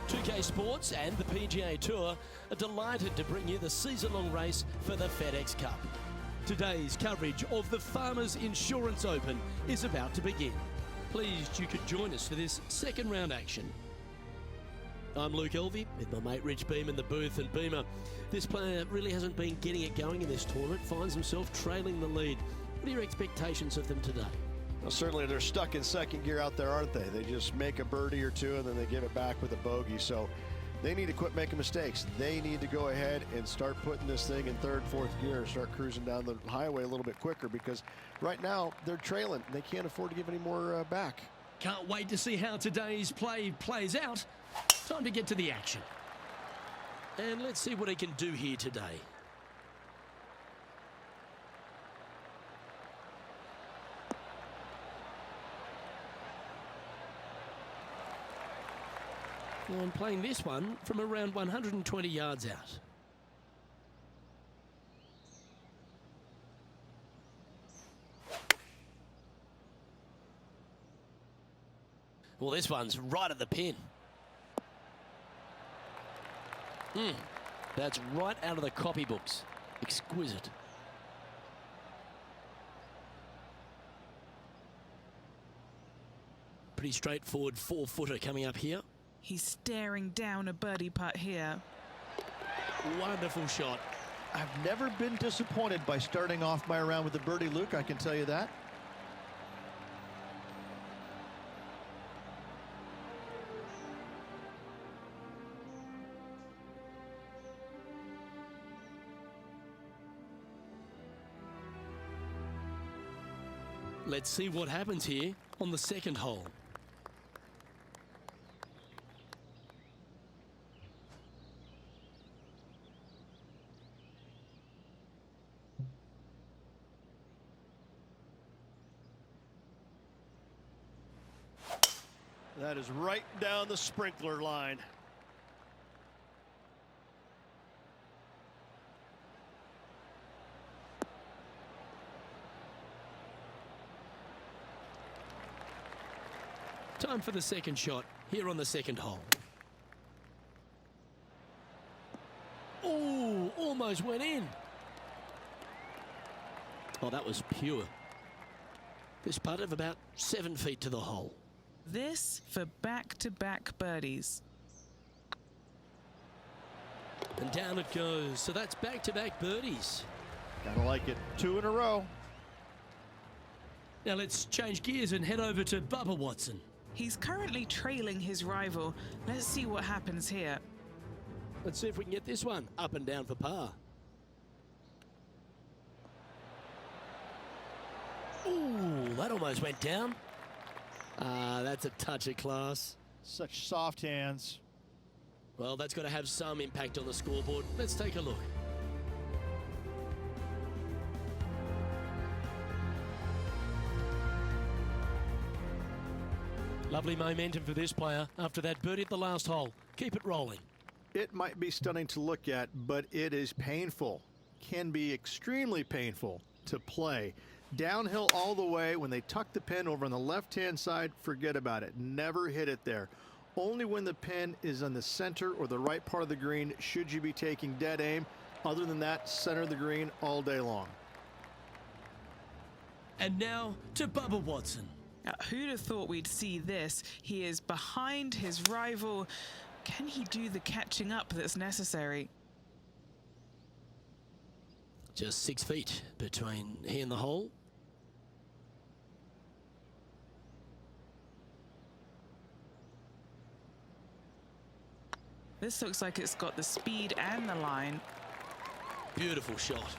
2K Sports and the PGA Tour are delighted to bring you the season-long race for the FedEx Cup. Today's coverage of the Farmers Insurance Open is about to begin. Pleased you could join us for this second round action. I'm Luke Elvey with my mate Rich Beam in the booth. And Beamer, this player really hasn't been getting it going in this tournament, finds himself trailing the lead. What are your expectations of them today? Well, certainly they're stuck in second gear out there, aren't they? They just make a birdie or two and then they give it back with a bogey. So they need to quit making mistakes. They need to go ahead and start putting this thing in third, fourth gear, start cruising down the highway a little bit quicker, because right now they're trailing. They can't afford to give any more back. Can't wait to see how today's play plays out. Time to get to the action. And let's see what he can do here today. Well, I'm playing this one from around 120 yards out. Well, this one's right at the pin. That's right out of the copybooks. Exquisite. Pretty straightforward 4-footer coming up here. He's staring down a birdie putt here. Wonderful shot. I've never been disappointed by starting off my round with a birdie, Luke, I can tell you that. Let's see what happens here on the second hole. That is right down the sprinkler line. Time for the second shot here on the second hole. Oh, almost went in. Oh, that was pure. This putt of about 7 feet to the hole. This for back-to-back birdies. And down it goes. So that's back-to-back birdies. Gotta like it. 2 in a row. Now let's change gears and head over to Bubba Watson. He's currently trailing his rival. Let's see what happens here. Let's see if we can get this one up and down for par. Ooh, that almost went down. That's a touch of class. Such soft hands. Well, that's got to have some impact on the scoreboard. Let's take a look. Lovely momentum for this player after that birdie at the last hole. Keep it rolling. It might be stunning to look at, but it is painful. Can be extremely painful to play. Downhill all the way. When they tuck the pin over on the left-hand side, forget about it. Never hit it there. Only when the pin is on the center or the right part of the green should you be taking dead aim. Other than that, center of the green all day long. And now to Bubba Watson. Who'd have thought we'd see this? He is behind his rival. Can he do the catching up that's necessary? Just 6 feet between he and the hole. This looks like it's got the speed and the line. Beautiful shot.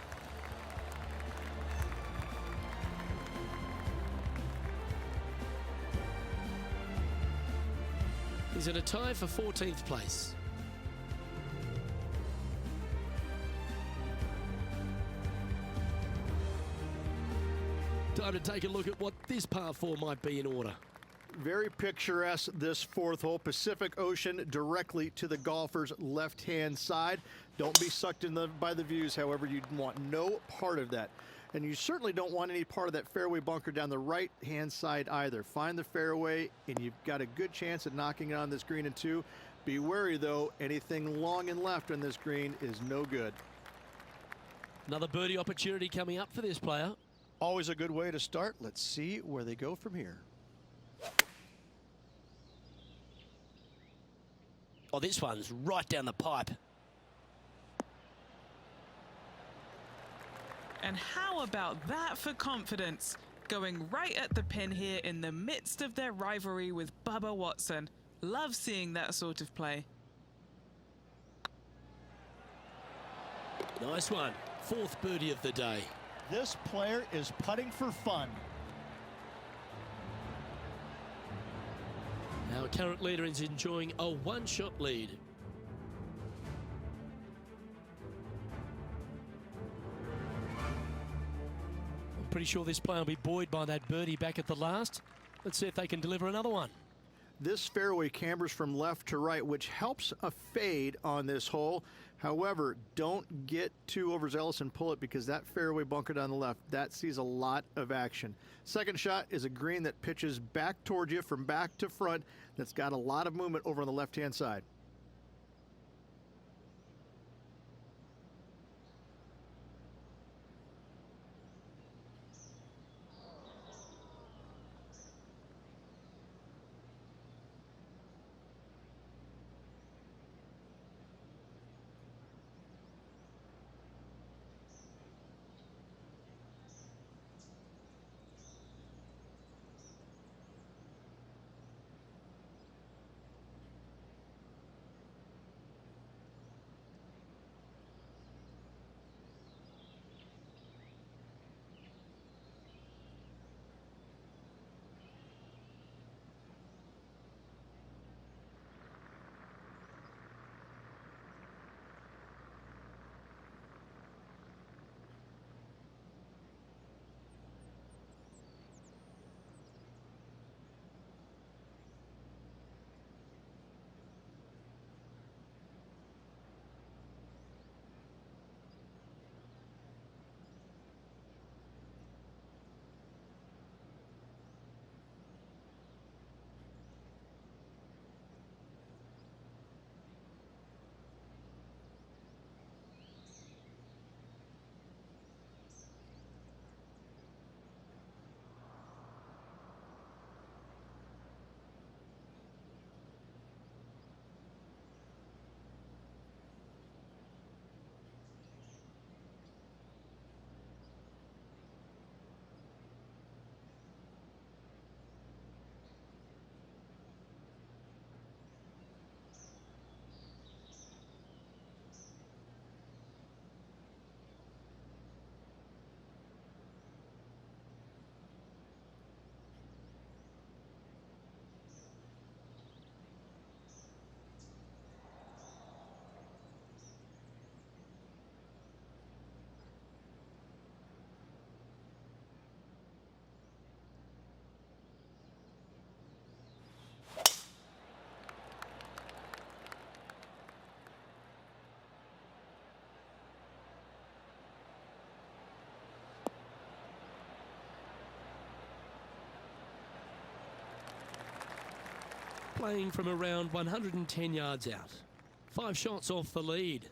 He's in a tie for 14th place. Time to take a look at what this par 4 might be in order. Very picturesque, this fourth hole. Pacific Ocean directly to the golfer's left-hand side. Don't be sucked in by the views, however. You want no part of that. And you certainly don't want any part of that fairway bunker down the right-hand side either. Find the fairway, and you've got a good chance at knocking it on this green in two. Be wary, though. Anything long and left on this green is no good. Another birdie opportunity coming up for this player. Always a good way to start. Let's see where they go from here. Oh, this one's right down the pipe. And how about that for confidence? Going right at the pin here in the midst of their rivalry with Bubba Watson. Love seeing that sort of play. Nice one. Fourth birdie of the day. This player is putting for fun. Our current leader is enjoying a one-shot lead. I'm pretty sure this player will be buoyed by that birdie back at the last. Let's see if they can deliver another one. This fairway cambers from left to right, which helps a fade on this hole. However, don't get too overzealous and pull it, because that fairway bunker down the left, that sees a lot of action. Second shot is a green that pitches back towards you from back to front. That's got a lot of movement over on the left-hand side. Playing from around 110 yards out. 5 shots off the lead.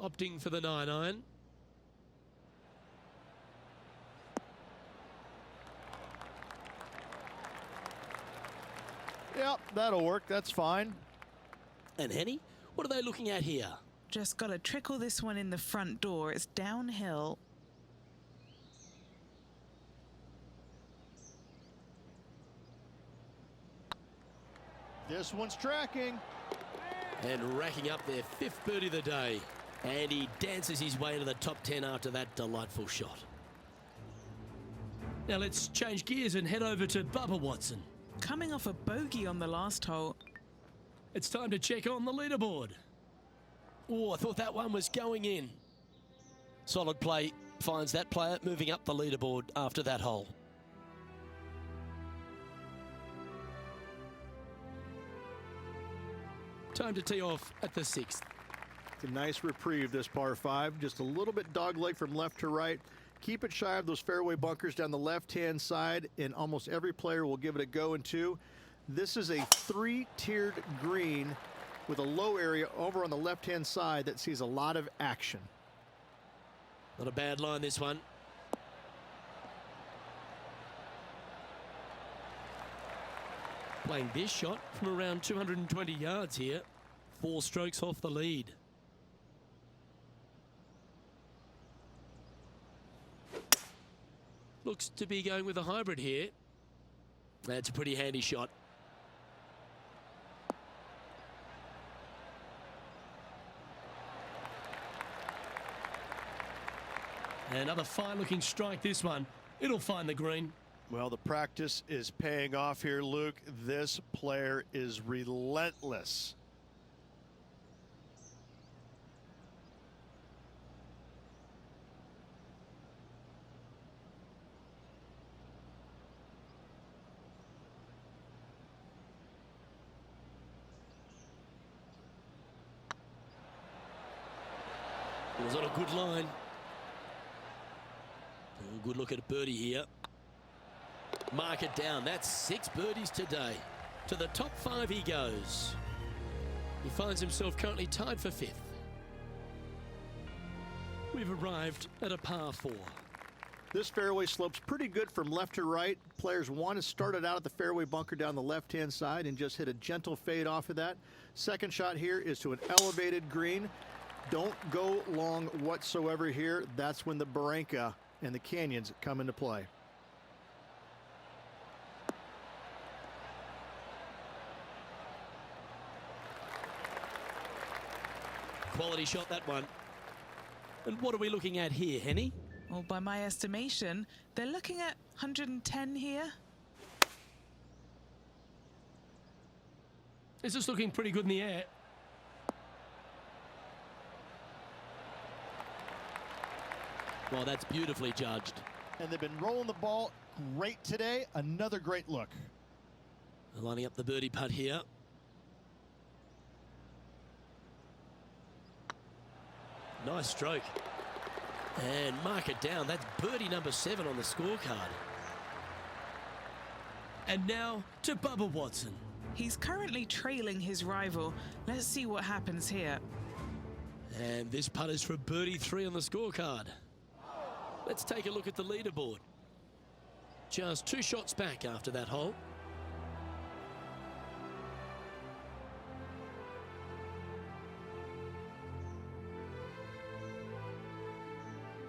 Opting for the 9-iron. Yep, that'll work. That's fine. And Henny, what are they looking at here? Just got to trickle this one in the front door. It's downhill. This one's tracking. And racking up their 5th birdie of the day. And he dances his way into the top 10 after that delightful shot. Now let's change gears and head over to Bubba Watson. Coming off a bogey on the last hole. It's time to check on the leaderboard. Oh, I thought that one was going in. Solid play finds that player moving up the leaderboard after that hole. Time to tee off at the 6th. It's a nice reprieve, this par 5. Just a little bit dogleg from left to right. Keep it shy of those fairway bunkers down the left-hand side, and almost every player will give it a go in 2. This is a 3-tiered green with a low area over on the left-hand side that sees a lot of action. Not a bad line, this one. Playing this shot from around 220 yards here. 4 strokes off the lead. Looks to be going with a hybrid here. That's a pretty handy shot. Another fine-looking strike, this one. It'll find the green. Well, the practice is paying off here, Luke. This player is relentless. It was on a good line. A good look at a birdie here. Mark it down. That's 6 birdies today. To the top 5 he goes. He finds himself currently tied for 5th. We've arrived at a par 4. This fairway slopes pretty good from left to right. Players want to start it out at the fairway bunker down the left-hand side and just hit a gentle fade off of that. Second shot here is to an elevated green. Don't go long whatsoever here. That's when the Barranca and the canyons come into play. Quality shot, that one. And what are we looking at here, Henny? Well, by my estimation, they're looking at 110 here. This is looking pretty good in the air. Well, that's beautifully judged. And they've been rolling the ball great today. Another great look. Lining up the birdie putt here. Nice stroke. And mark it down. That's birdie number 7 on the scorecard. And now to Bubba Watson. He's currently trailing his rival. Let's see what happens here. And this putt is for birdie 3 on the scorecard. Let's take a look at the leaderboard. Just 2 shots back after that hole.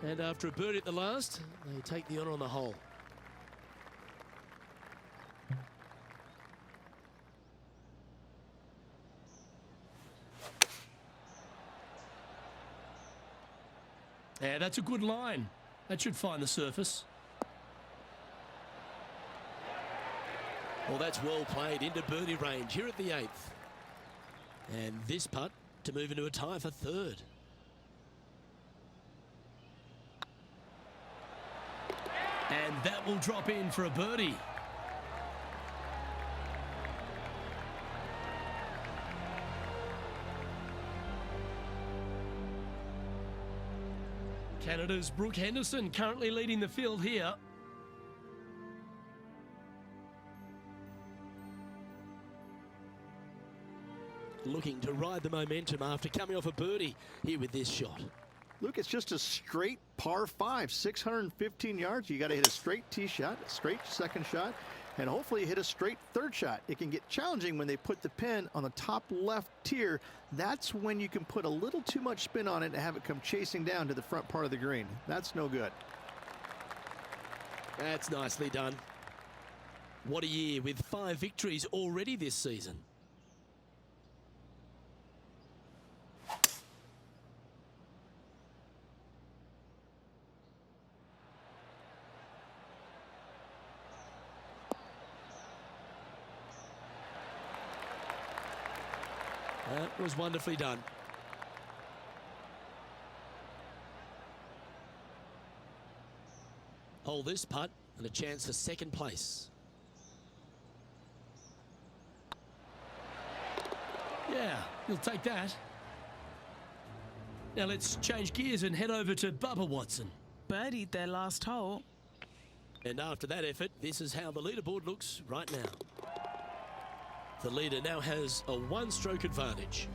And after a birdie at the last, they take the honour on the hole. Yeah, that's a good line. That should find the surface. Well, that's well played into birdie range here at the 8th. And this putt to move into a tie for 3rd. And that will drop in for a birdie. Canada's Brooke Henderson currently leading the field here. Looking to ride the momentum after coming off a birdie here with this shot. Luke, it's just a straight par 5, 615 yards. You got to hit a straight tee shot, a straight second shot, and hopefully hit a straight 3rd shot. It can get challenging when they put the pin on the top left tier. That's when you can put a little too much spin on it and have it come chasing down to the front part of the green. That's no good. That's nicely done. What a year with 5 victories already this season. That was wonderfully done. Hold this putt and a chance for 2nd place. Yeah, he'll take that. Now let's change gears and head over to Bubba Watson. Birdied their last hole. And after that effort, this is how the leaderboard looks right now. The leader now has a one-stroke advantage.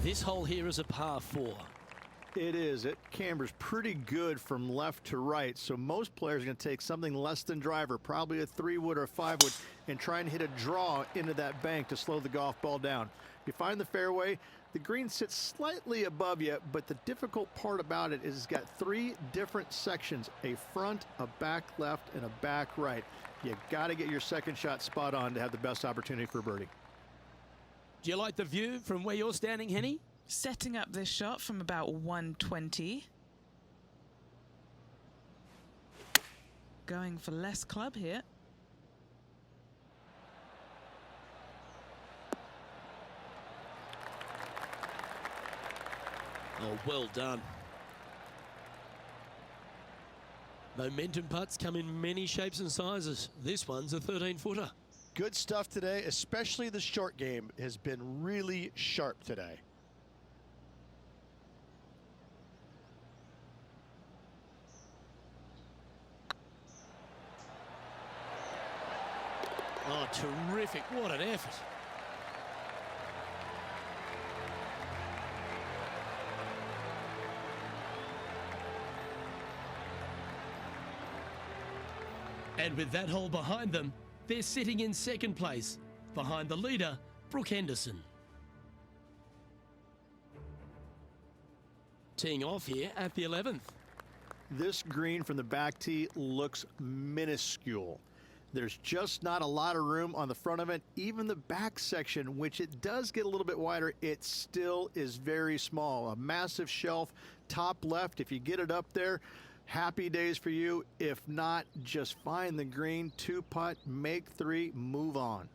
This hole here is a par 4. It is. It cambers pretty good from left to right, so most players are going to take something less than driver, probably a 3-wood or a 5-wood, and try and hit a draw into that bank to slow the golf ball down. You find the fairway, the green sits slightly above you, but the difficult part about it is it's got 3 different sections, a front, a back left, and a back right. You got to get your second shot spot on to have the best opportunity for birdie. Do you like the view from where you're standing, Henny? Setting up this shot from about 120. Going for less club here. Oh, well done. Momentum putts come in many shapes and sizes. This one's a 13-footer. Good stuff today, especially the short game has been really sharp today. Oh, terrific. What an effort. And with that hole behind them, they're sitting in second place, behind the leader, Brooke Henderson. Teeing off here at the 11th. This green from the back tee looks minuscule. There's just not a lot of room on the front of it. Even the back section, which it does get a little bit wider, it still is very small. A massive shelf, top left. If you get it up there, happy days for you. If not, just find the green, 2-putt, make 3, move on.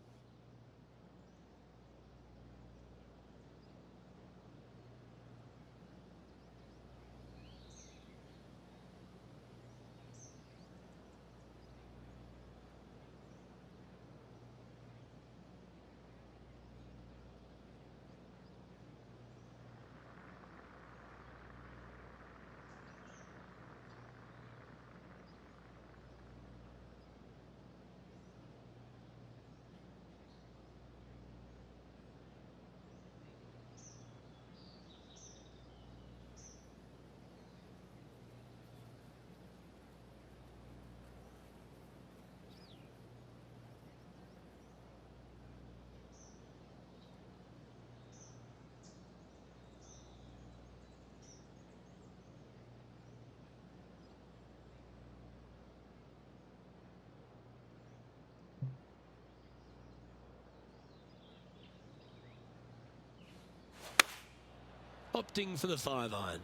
Opting for the 5-iron.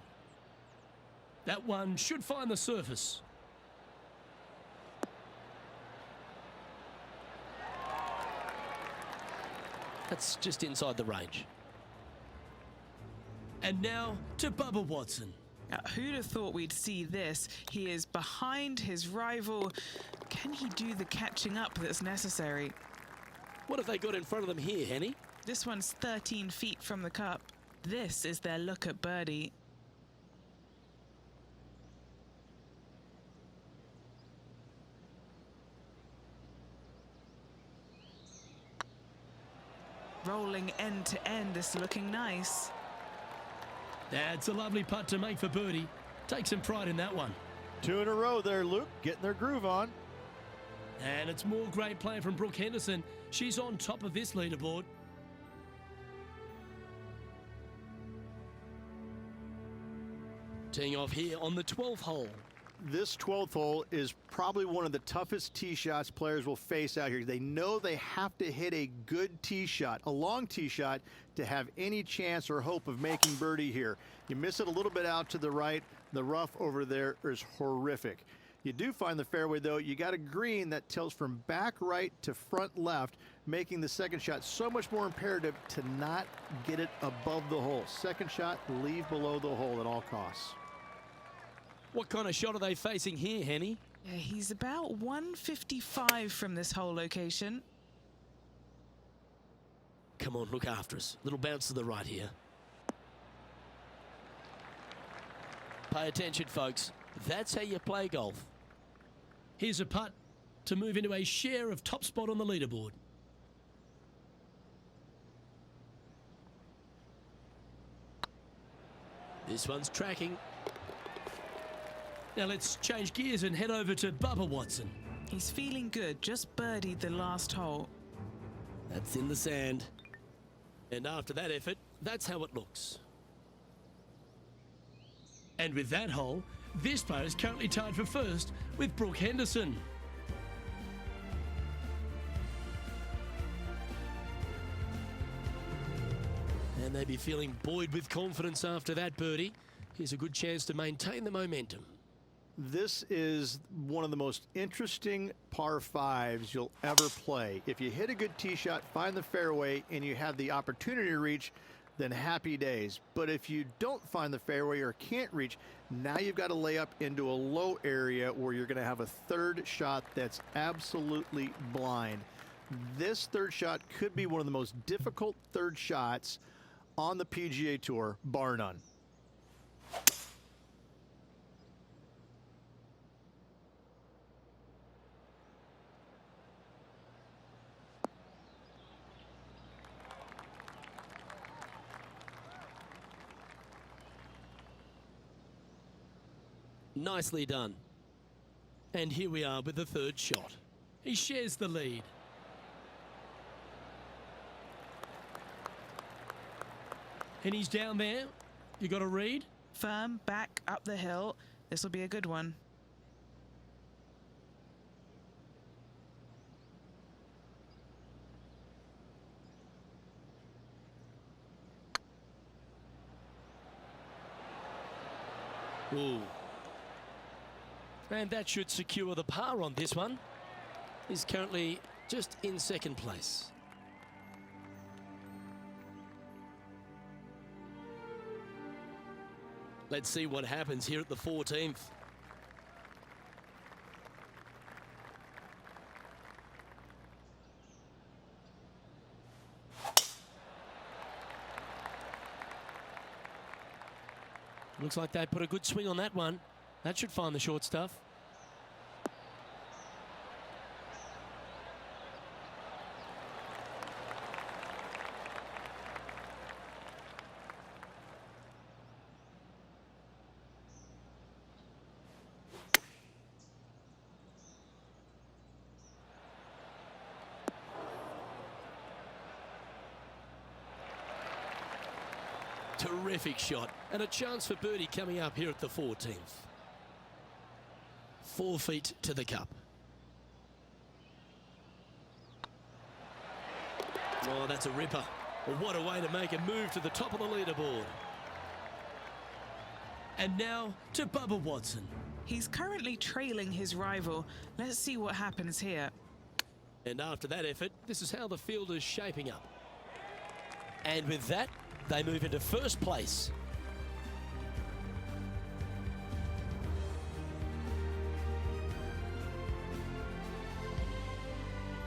That one should find the surface. That's just inside the range. And now to Bubba Watson. Who'd have thought we'd see this? He is behind his rival. Can he do the catching up that's necessary? What have they got in front of them here, Henny? This one's 13 feet from the cup. This is their look at birdie. Rolling end to end, this looking nice. That's a lovely putt to make for birdie. Take some pride in that one. 2 in a row there, Luke, getting their groove on. And it's more great play from Brooke Henderson. She's on top of this leaderboard. Teeing off here on the 12th hole. This 12th hole is probably one of the toughest tee shots players will face out here. They know they have to hit a good tee shot, a long tee shot, to have any chance or hope of making birdie here. You miss it a little bit out to the right. The rough over there is horrific. You do find the fairway, though. You got a green that tilts from back right to front left, making the second shot so much more imperative to not get it above the hole. Second shot, leave below the hole at all costs. What kind of shot are they facing here, Henny? Yeah, he's about 155 from this hole location. Come on, look after us. Little bounce to the right here. Pay attention, folks. That's how you play golf. Here's a putt to move into a share of top spot on the leaderboard. This one's tracking. Now let's change gears and head over to Bubba Watson. He's feeling good, just birdied the last hole. That's in the sand. And after that effort, that's how it looks. And with that hole, this player is currently tied for first with Brooke Henderson. And they'd be feeling buoyed with confidence after that birdie. Here's a good chance to maintain the momentum. This is one of the most interesting par fives you'll ever play. If you hit a good tee shot, find the fairway, and you have the opportunity to reach, then happy days. But if you don't find the fairway or can't reach, now you've got to lay up into a low area where you're going to have a third shot that's absolutely blind. This third shot could be one of the most difficult third shots on the PGA Tour, bar none. Nicely done. And here we are with the third shot. He shares the lead. And he's down there. You got a read? Firm, back, up the hill. This will be a good one. Ooh. And that should secure the par on this one. He's currently just in second place. Let's see what happens here at the 14th. Looks like they put a good swing on that one. That should find the short stuff. Terrific shot, and a chance for birdie coming up here at the 14th. 4 feet to the cup. Oh, that's a ripper. Well, what a way to make a move to the top of the leaderboard. And now to Bubba Watson. He's currently trailing his rival. Let's see what happens here. And after that effort, this is how the field is shaping up. And with that, they move into first place.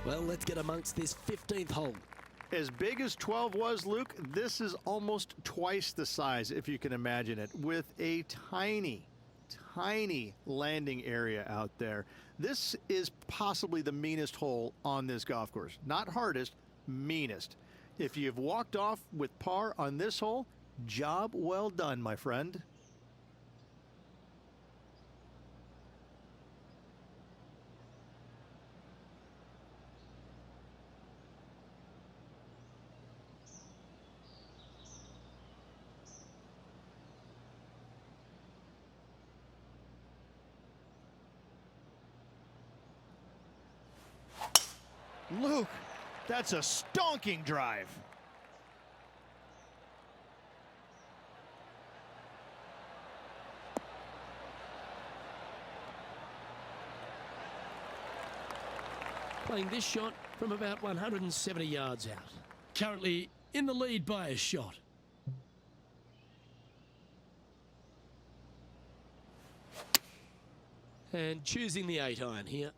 Well, let's get amongst this 15th hole. As big as 12 was, Luke, this is almost twice the size, if you can imagine it, with a tiny landing area out there. This is possibly the meanest hole on this golf course. Not hardest, meanest. If you've walked off with par on this hole, job well done, my friend. Luke, that's a stonking drive. Playing this shot from about 170 yards out. Currently in the lead by a shot. And choosing the 8-iron here.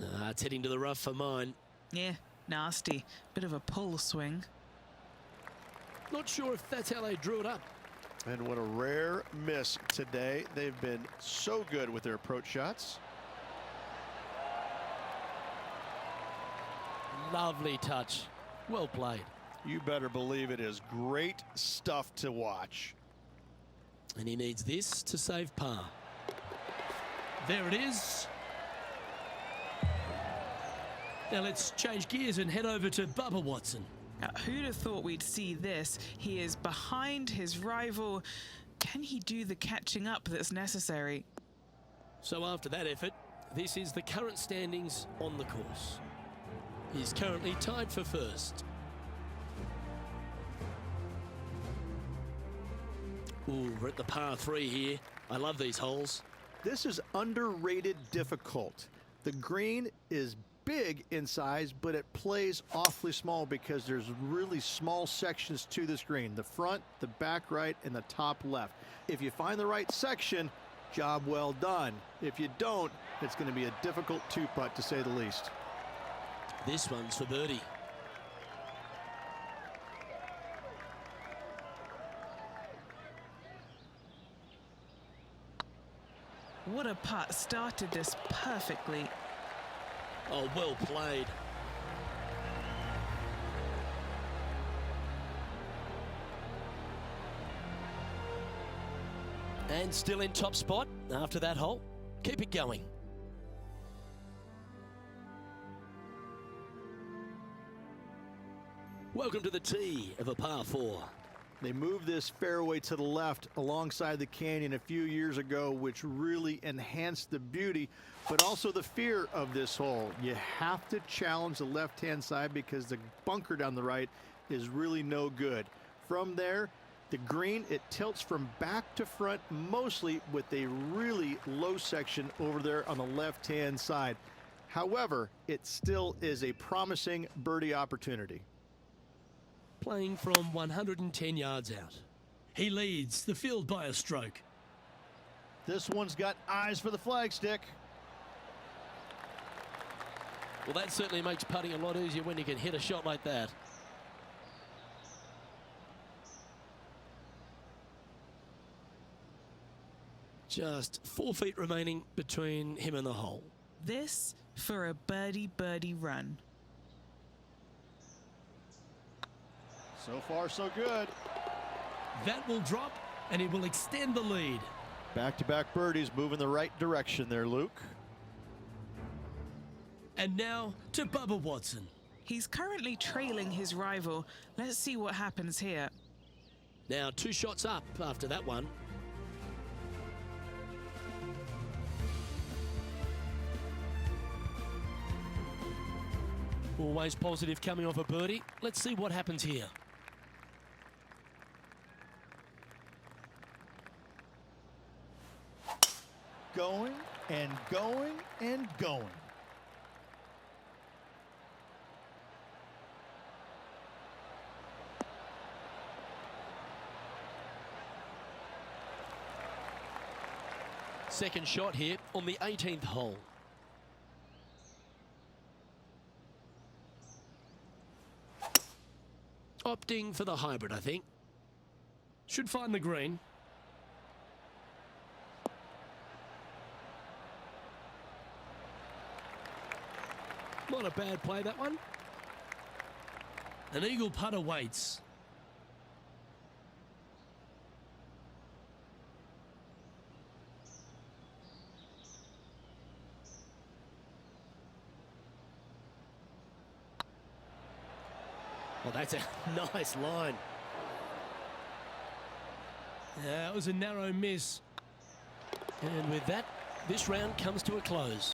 It's heading to the rough for mine. Yeah, nasty. Bit of a pull swing. Not sure if that's how they drew it up. And what a rare miss today. They've been so good with their approach shots. Lovely touch. Well played. You better believe it is great stuff to watch. And he needs this to save par. There it is. Now let's change gears and head over to Bubba Watson. Now, who'd have thought we'd see this? He is behind his rival. Can he do the catching up that's necessary? So after that effort, this is the current standings on the course. He's currently tied for first. Ooh, we're at the par 3 here. I love these holes. This is underrated difficult. The green is big in size, but it plays awfully small because there's really small sections to this green. The front, the back right, and the top left. If you find the right section, job well done. If you don't, it's going to be a difficult two-putt to say the least. This one's for birdie. What a putt. Started this perfectly. Oh, well played. And still in top spot after that hole. Keep it going. Welcome to the tee of a par 4. They moved this fairway to the left alongside the canyon a few years ago, which really enhanced the beauty, but also the fear of this hole. You have to challenge the left-hand side because the bunker down the right is really no good. From there, the green, it tilts from back to front, mostly with a really low section over there on the left-hand side. However, it still is a promising birdie opportunity. Playing from 110 yards out. He leads the field by a stroke. This one's got eyes for the flagstick. Well, that certainly makes putting a lot easier when you can hit a shot like that. Just 4 feet remaining between him and the hole. This for a birdie run. So far, so good. That will drop, and it will extend the lead. Back-to-back birdies moving the right direction there, Luke. And now to Bubba Watson. He's currently trailing his rival. Let's see what happens here. Now 2 shots up after that one. Always positive coming off a birdie. Let's see what happens here. Going and going and going. Second shot here on the 18th hole. Opting for the hybrid, I think. Should find the green. Not a bad play, that one. An eagle putt awaits. Well, that's a nice line. That was a narrow miss. And with that, this round comes to a close.